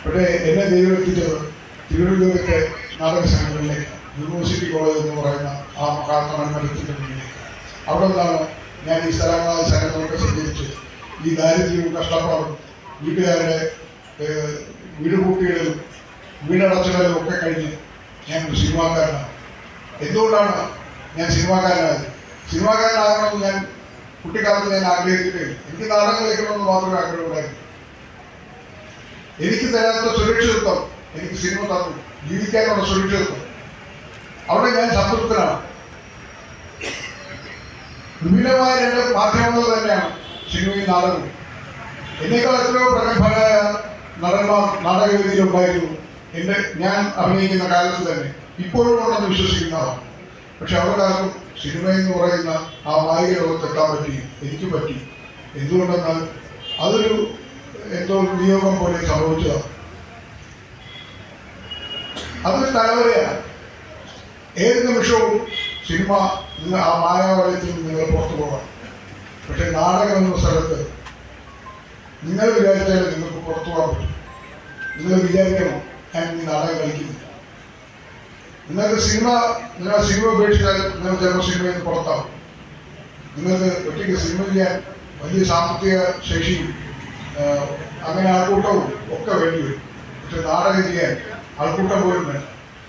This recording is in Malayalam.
പക്ഷേ എന്നെ ദൈവം എത്തിച്ചത് തിരുവനന്തപുരത്തെ നാടക സംഘങ്ങളിലേക്ക്, യൂണിവേഴ്സിറ്റി കോളേജ് എന്ന് പറയുന്ന ആ മഹാത്മനത്തിൻ്റെ മുന്നിലേക്ക്. അവിടെ നിന്നാണ് ഞാൻ ഈ സ്ഥലങ്ങളായ സ്ഥലങ്ങളൊക്കെ സഞ്ചരിച്ച് ഈ ദാരിദ്ര്യവും കഷ്ടപ്പാടും വീട്ടുകാരുടെ വീട് കൂട്ടിയിടലും വീടടച്ചിടലും ഒക്കെ കഴിഞ്ഞ് ഞാൻ ഒരു സിനിമാക്കാരനാണ്. എന്തുകൊണ്ടാണ് ഞാൻ സിനിമാക്കാരനായത്? സിനിമാക്കാരനാകണമെന്ന് ഞാൻ കുട്ടിക്കാലത്ത് ഞാൻ ആഗ്രഹിച്ചിട്ടില്ല. എനിക്ക് നാടകം കളിക്കണമെന്ന് മാത്രമേ ആഗ്രഹമുണ്ടായിരുന്നു. എനിക്ക് തരാത്ത സുരക്ഷിതത്വം എനിക്ക് സിനിമ തന്നു, ജീവിക്കാനുള്ള സുരക്ഷിതത്വം. അവിടെ ഞാൻ സംതൃപ്തനാണ്. വിപുലമായ രണ്ട് മാധ്യമങ്ങൾ തന്നെയാണ് സിനിമയും നാടകവും. എന്നേക്കാൾ എത്രയോ പ്രഗത്ഭരായ നടന്മാർ നാടകവേദിയിലുണ്ടായിരുന്നു ഞാൻ അഭിനയിക്കുന്ന കാലത്ത് തന്നെ, ഇപ്പോഴും ഉണ്ടെന്ന് വിശ്വസിക്കുന്നതാണ്. പക്ഷെ അവർക്കാർക്കും സിനിമ എന്ന് പറയുന്ന ആ മായിക ലോകത്തെത്താൻ പറ്റി, എനിക്ക് പറ്റി. എന്തുകൊണ്ടെന്നാൽ അതൊരു എന്തോ നിയോഗം പോലെ സംഭവിച്ചതാണ്. അതൊരു തലവരെയാണ്. ഏത് നിമിഷവും സിനിമ ആ മായാവലയത്തിൽ നിന്ന് നിങ്ങൾ പുറത്തു പോകാം. പക്ഷെ നാടകം എന്ന സ്ഥലത്ത് നിങ്ങൾ വിചാരിച്ചാൽ നിങ്ങൾക്ക് പുറത്തു പോകാൻ പറ്റും. നിങ്ങൾ വിചാരിക്കണം ഞാൻ ഈ നാടകം കളിക്കുന്നില്ല. നിങ്ങൾക്ക് സിനിമ ഉപേക്ഷിച്ചാൽ നിങ്ങൾ ചിലപ്പോൾ സിനിമയിൽ നിന്ന് പുറത്താവും. നിങ്ങൾക്ക് ഒറ്റയ്ക്ക് സിനിമ ചെയ്യാൻ വലിയ സാമ്പത്തിക ശേഷിയും അങ്ങനെ ആൾക്കൂട്ടവും ഒക്കെ വേണ്ടി വരും. പക്ഷെ നാടകം ചെയ്യാൻ ആൾക്കൂട്ടം പോലും വേണം.